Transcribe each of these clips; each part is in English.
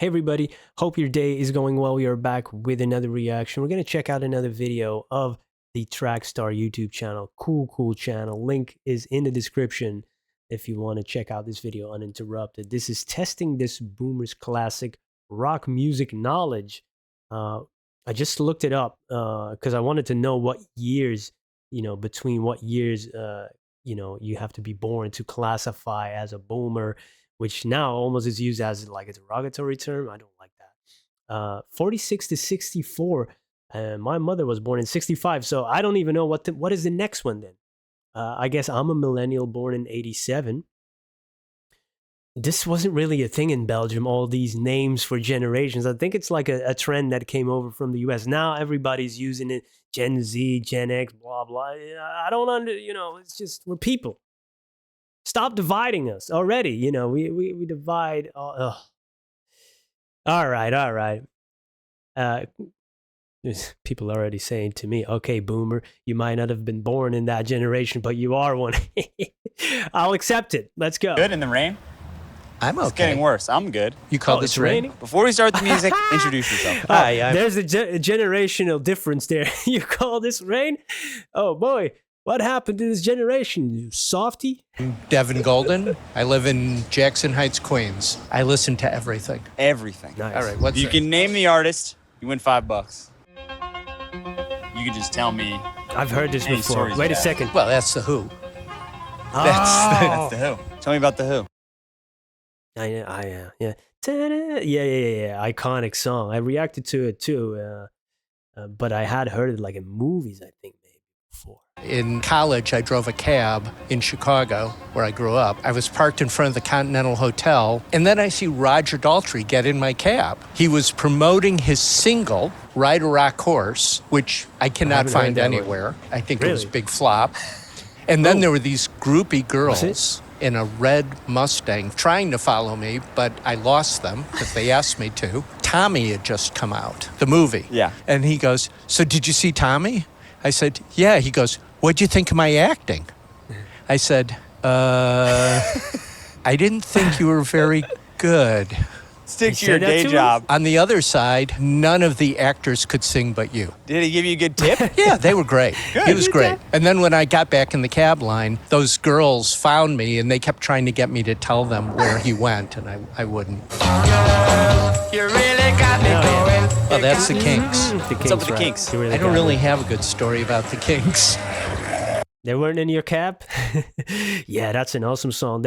Hey everybody, hope your day is going well. We are back with another reaction. We're going to check out another video of the Trackstar YouTube channel. Cool channel. Link is in the description if you want to check out this video uninterrupted. This is testing this Boomer's classic rock music knowledge. I just looked it up because I wanted to know what years, between what years, you have to be born to classify as a boomer, which now almost is used as like a derogatory term. I don't like that. 46 to 64. My mother was born in 65, so I don't even know what is the next one then. I guess I'm a millennial born in 87. This wasn't really a thing in Belgium, all these names for generations. I think it's like a trend that came over from the US. Now everybody's using it. Gen Z, Gen X, blah, blah. I don't it's just, we're people. Stop dividing us already. We divide. All right. People are already saying to me, okay, boomer, you might not have been born in that generation, but you are one. I'll accept it. Let's go. Good in the rain? I'm okay. It's getting worse. I'm good. You call it's this rain? raining? Before we start the music, introduce yourself. Hi, There's a generational difference there. You call this rain? Oh boy. What happened to this generation, you softy? I'm Devin Golden. I live in Jackson Heights, Queens. I listen to everything. Everything. Nice. All right, what's You it? can name the artist, you win $5. You can just tell me. I've heard this Any before. stories Wait a you have? second. Well, that's The Who. That's The Who. Tell me about The Who. Yeah. Ta-da. Yeah. Iconic song. I reacted to it too, but I had heard it like in movies, I think, maybe before. In college, I drove a cab in Chicago, where I grew up. I was parked in front of the Continental Hotel, and then I see Roger Daltrey get in my cab. He was promoting his single, Ride a Rock Horse, which I cannot haven't heard find that one. anywhere. I think it was a Really? big flop. And then there were these groupie Was it? girls in a red Mustang trying to follow me, but I lost them because they asked me to. Tommy had just come out, the movie. Yeah. And he goes, "So did you see Tommy?" I said, "Yeah." He goes, "What'd you think of my acting?" I said, I didn't think you were very good." Stick to You your said that day to him? job. On the other side, none of the actors could sing but you. Did he give you a good tip? Yeah, they were great. Good. He was Good great. job. And then when I got back in the cab line, those girls found me and they kept trying to get me to tell them where he went, and I wouldn't. You really got me going. Well, that's the Kinks. The Kinks, up with the right. Kinks? You I don't got really it. have a good story about the Kinks. They weren't in your cab? Yeah, that's an awesome song.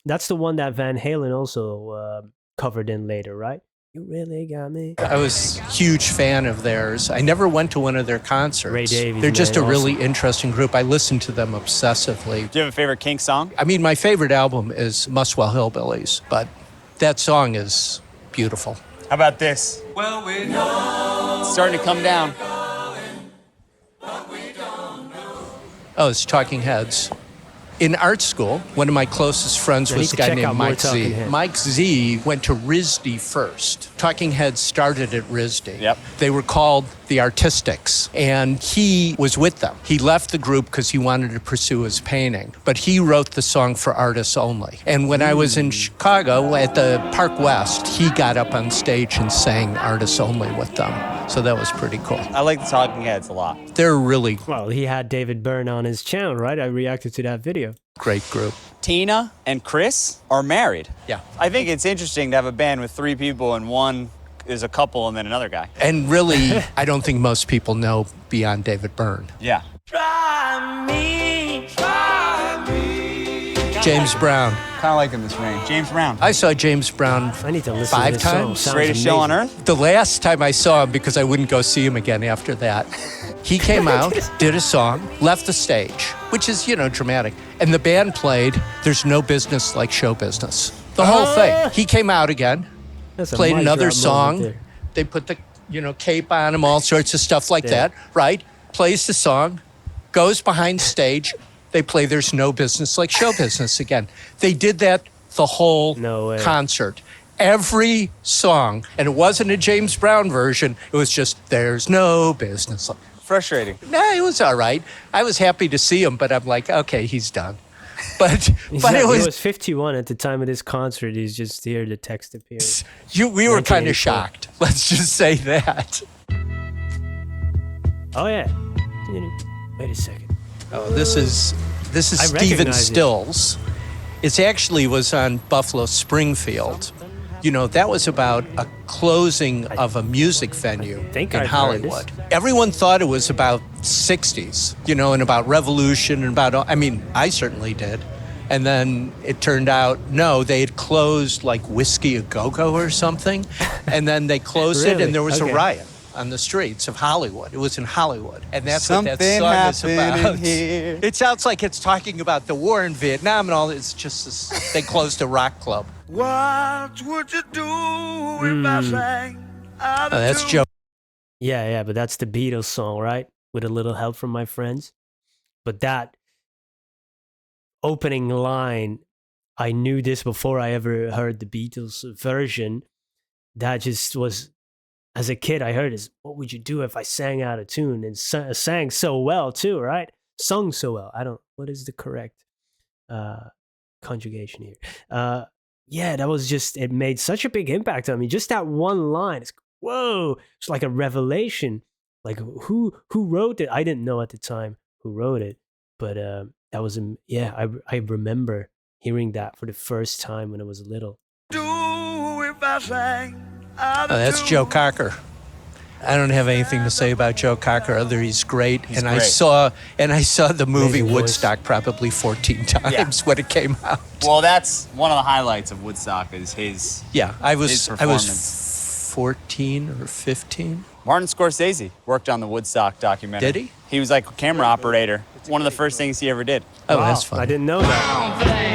That's the one that Van Halen also covered in later, right? You really got me. I was a huge fan of theirs. I never went to one of their concerts. Ray Davies, They're just man, a really interesting group. I listen to them obsessively. Do you have a favorite King song? I mean, my favorite album is Muswell Hillbillies, but that song is beautiful. How about this? Well, we know. It's starting to come down. Oh, it's Talking Heads. In art school, one of my closest friends I need was to a guy check named out more Mike Talking Z. Heads. Mike Z went to RISD first. Talking Heads started at RISD. Yep. They were called the Artistics, and he was with them. He left the group because he wanted to pursue his painting, but he wrote the song for artists only. And when I was in Chicago at the Park West, he got up on stage and sang artists only with them. So that was pretty cool. I like the Talking Heads a lot. They're a really Well, he had David Byrne on his channel, right? I reacted to that video. great group. Tina and Chris are married. Yeah. I think it's interesting to have a band with 3 people and one is a couple and then another guy. And really, I don't think most people know beyond David Byrne. Yeah. Try me. James Brown. Kind of like in this rain. James Brown. I saw James Brown I need to listen 5 to this song. times. Sounds Greatest show on amazing. earth? The last time I saw him, because I wouldn't go see him again after that, he came out, did a song, left the stage, which is, dramatic. And the band played There's No Business Like Show Business. The whole thing. He came out again, That's a played mic another drop moment song. there. They put the, cape on him, all sorts of stuff like Yeah. that, right? Plays the song, goes behind stage. They play There's No Business Like Show Business again. They did that the whole No way. concert. Every song, and it wasn't a James Brown version, it was just There's No Business Like. Frustrating. Nah, it was all right. I was happy to see him, but I'm like, okay, he's done. but He it was was 51 at the time of this concert. He's just here. The text appeared. we were kind 1984. of shocked. Let's just say that. Oh yeah. Wait a second. Oh, this is I Stephen recognize it. Stills. It actually was on Buffalo Springfield. You know, that was about a closing of a music venue think in I've heard this. Hollywood. Everyone thought it was about 60s, you know, and about revolution and about, I mean, I certainly did. And then it turned out, no, they had closed like Whiskey A Go-Go or something. And then they closed it Really? and there was Okay. a riot on the streets of Hollywood. It was in Hollywood. And that's what Something that song is happened about. here. It sounds like it's talking about the war in Vietnam and all. It's just they closed a rock club. What would you do if I sang out of That's tune? Joe. Yeah, but that's the Beatles song, right? With a little help from my friends. But that opening line, I knew this before I ever heard the Beatles version. That just was, as a kid, I heard is, what would you do if I sang out of tune? And sang so well too, right? Sung so well. What is the correct conjugation here? Yeah, that was just, it made such a big impact on me. Just that one line, it's, whoa, it's like a revelation. Like who wrote it? I didn't know at the time who wrote it, but that was, I remember hearing that for the first time when I was little. Do if I sang out of That's tune? Joe Cocker. I don't have anything to say about Joe Cocker other he's great. He's I great. saw the movie Amazing voice. Woodstock probably 14 times when it came out. Well, that's one of the highlights of Woodstock is his. Yeah, I was performance. 14 or 15. Martin Scorsese worked on the Woodstock documentary. Did he? He was like a camera operator. One of the first things he ever did. Oh, Wow, that's fun. I didn't know that.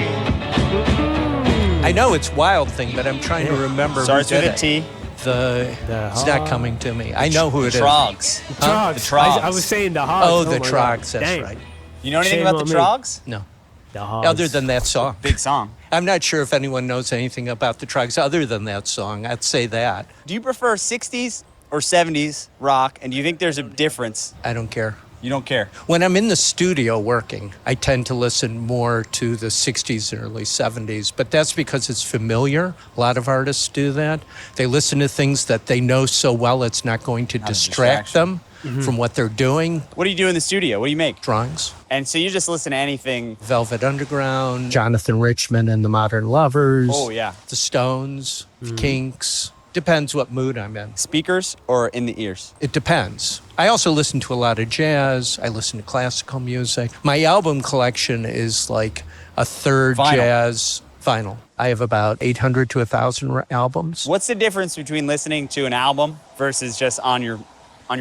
I know it's Wild Thing, but I'm trying to remember Starts who with did a it. T. It's not coming to me. I know who it is. Trogs. Trogs. The Trogs. I was saying the Hogs. Oh, the my God. Trogs, that's Dang. right. You know anything Shame about on the me. Trogs? No. The Hogs. Other than that song. Big song. I'm not sure if anyone knows anything about the Trogs other than that song. I'd say that. Do you prefer 60s or 70s rock? And do you think there's a difference? I don't care. You don't care. When I'm in the studio working, I tend to listen more to the 60s and early 70s, but that's because it's familiar. A lot of artists do that. They listen to things that they know so well it's not going to a distract them from what they're doing. What do you do in the studio? What do you make? Drawings. And so you just listen to anything. Velvet Underground, Jonathan Richman and the Modern Lovers. Oh, yeah. The Stones, the Kinks. Depends what mood I'm in. Speakers or in the ears? It depends. I also listen to a lot of jazz. I listen to classical music. My album collection is like a third Vinyl. jazz vinyl. I have about 800 to 1,000 albums. What's the difference between listening to an album versus just on your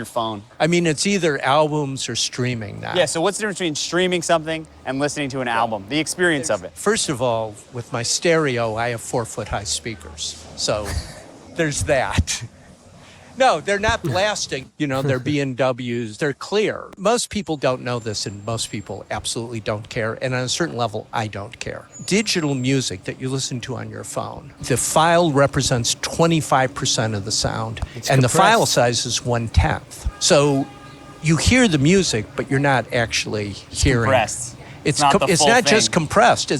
phone? I mean, it's either albums or streaming now. Yeah, so what's the difference between streaming something and listening to an album? The experience of it. First of all, with my stereo, I have 4-foot-high speakers. So there's that. No, they're not blasting. You know, they're BMWs. They're clear. Most people don't know this, and most people absolutely don't care. And on a certain level, I don't care. Digital music that you listen to on your phone, the file represents 25% of the sound, and the file compressed. size is 1/10. So you hear the music, but you're not actually hearing. Compressed. It's not the it's full not just thing. compressed.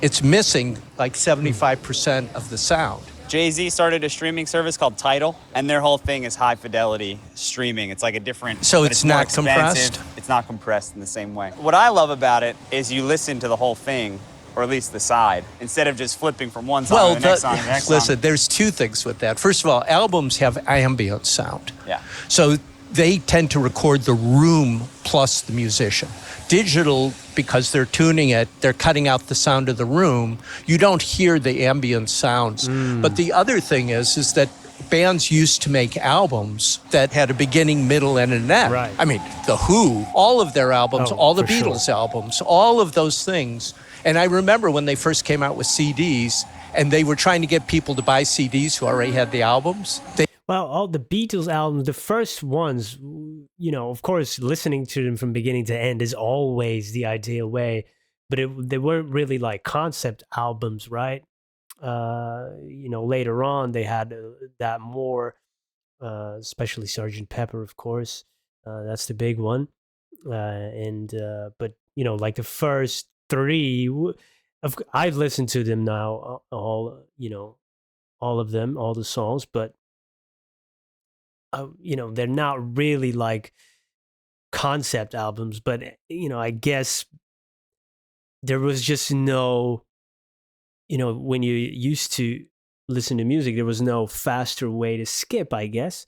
It's missing like 75% of the sound. Jay-Z started a streaming service called Tidal, and their whole thing is high fidelity streaming. It's like a different. So but it's more not expensive. compressed? It's not compressed in the same way. What I love about it is you listen to the whole thing, or at least the side, instead of just flipping from one song to the next song to the next listen, song. there's two things with that. First of all, albums have ambient sound. Yeah. So they tend to record the room plus the musician. Digital, because they're tuning it, they're cutting out the sound of the room. You don't hear the ambient sounds. But the other thing is that bands used to make albums that had a beginning, middle, and an end. Right. I mean, The Who, all of their albums, Oh, all the for sure. Beatles albums, all of those things. And I remember when they first came out with CDs, and they were trying to get people to buy CDs who already had the albums. Well, all the Beatles albums, the first ones, you know, of course, listening to them from beginning to end is always the ideal way, but they weren't really like concept albums, right? You know, later on they had that more, especially Sgt. Pepper, of course. That's the big one. But, you know, like the first 3. I've listened to them now, all all of them, all the songs, but they're not really like concept albums. But I guess there was just no, when you used to listen to music, there was no faster way to skip, I guess.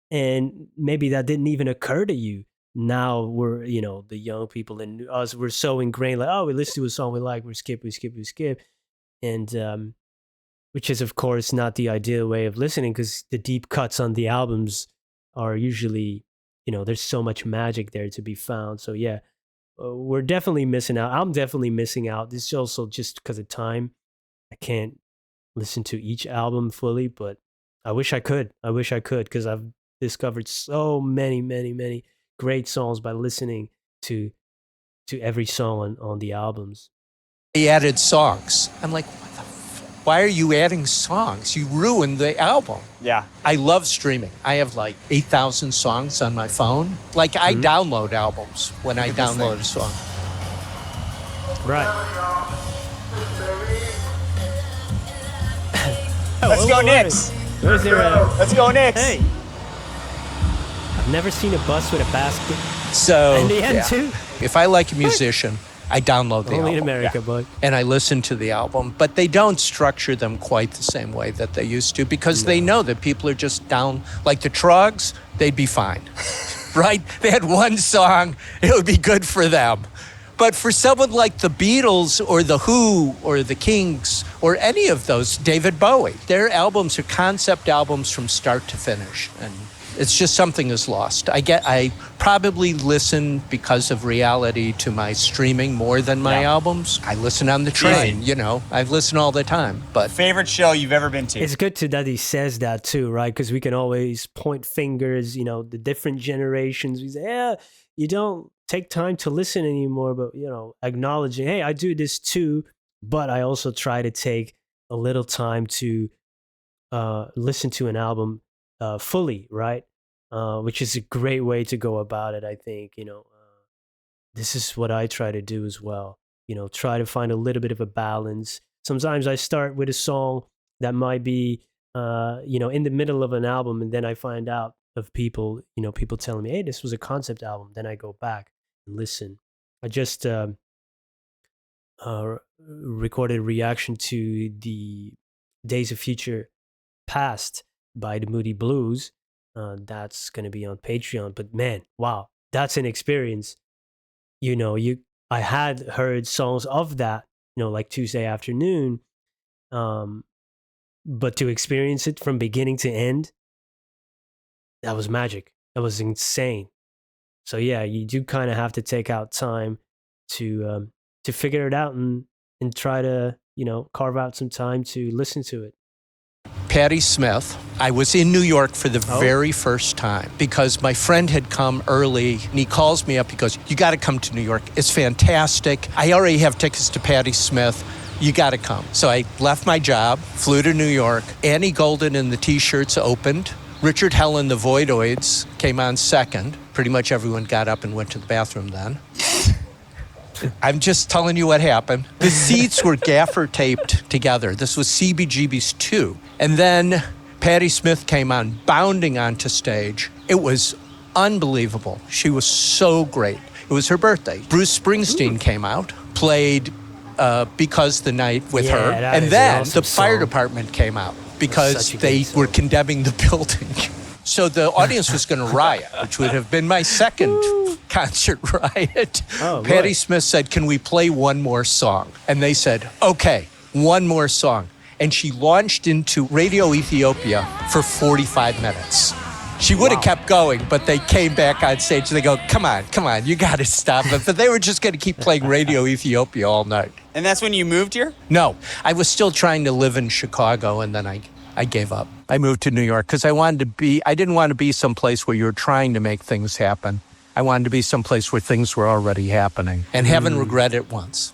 And maybe that didn't even occur to you. Now we're, the young people and us, we're so ingrained, like, oh, we listen to a song we like, we skip. And which is, of course, not the ideal way of listening, because the deep cuts on the albums are usually, there's so much magic there to be found. So yeah, we're definitely missing out. I'm definitely missing out. This is also just because of time. I can't listen to each album fully, but I wish I could. Because I've discovered so many, many, many great songs by listening to every song on the albums. He added songs. I'm like, why are you adding songs? You ruined the album. Yeah. I love streaming. I have like 8,000 songs on my phone. Like I download albums when I download a song. Right. Let's go Knicks. Where's there Let's go Knicks. Hey. I've never seen a bus with a basket. So And the end too. if I like a musician, I download the Only in album. America, bud. And I listen to the album, but they don't structure them quite the same way that they used to, because they know that people are just down. Like the Trogs, they'd be fine, right? They had one song, it would be good for them. But for someone like the Beatles or the Who or the Kings or any of those, David Bowie, their albums are concept albums from start to finish. And it's just something is lost. I probably listen, because of reality, to my streaming more than my albums. I listen on the train, I listen all the time. But Favorite show you've ever been to? It's good that he says that too, right? Because we can always point fingers, the different generations. We say, yeah, you don't take time to listen anymore, but, acknowledging, hey, I do this too, but I also try to take a little time to listen to an album fully, right? Which is a great way to go about it, I think. This is what I try to do as well. Try to find a little bit of a balance. Sometimes I start with a song that might be, in the middle of an album, and then I find out of people, people telling me, hey, this was a concept album. Then I go back and listen. I just recorded a reaction to the Days of Future Past by the Moody Blues. That's going to be on Patreon. But man, wow, that's an experience. I had heard songs of that, like Tuesday Afternoon, but to experience it from beginning to end, that was magic. That was insane. So yeah, you do kind of have to take out time to figure it out and try to carve out some time to listen to it. Patti Smith, I was in New York for the very first time because my friend had come early, and he calls me up. He goes, you got to come to New York. It's fantastic. I already have tickets to Patti Smith. You got to come. So I left my job, flew to New York. Annie Golden and the T-Shirts opened. Richard Hell and the Voidoids came on second. Pretty much everyone got up and went to the bathroom then. I'm just telling you what happened. The seats were gaffer taped together. This was CBGB's 2. And then Patti Smith came on, bounding onto stage. It was unbelievable. She was so great. It was her birthday. Bruce Springsteen came out, played Because the Night with her. And then the fire department came out because they were condemning the building. So the audience was going to riot, which would have been my second concert riot. Patti Smith said, can we play one more song? And they said, okay, one more song. And she launched into Radio Ethiopia for 45 minutes. She would have kept going, but they came back on stage. They go, come on, you got to stop it. But they were just going to keep playing Radio Ethiopia all night. And that's when you moved here? No, I was still trying to live in Chicago, and then I gave up. I moved to New York because I didn't want to be someplace where you were trying to make things happen. I wanted to be someplace where things were already happening and haven't regretted it once.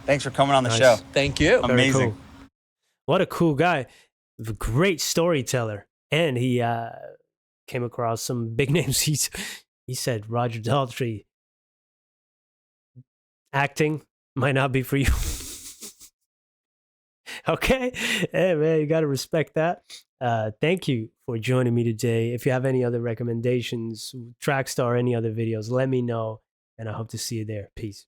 Thanks for coming on the show. Thank you. Amazing. Cool. What a cool guy. Great storyteller. And he came across some big names. He said Roger Daltrey. Acting, might not be for you. Okay. Hey, man, you got to respect that. Thank you for joining me today. If you have any other recommendations, Trackstar, any other videos, let me know. And I hope to see you there. Peace.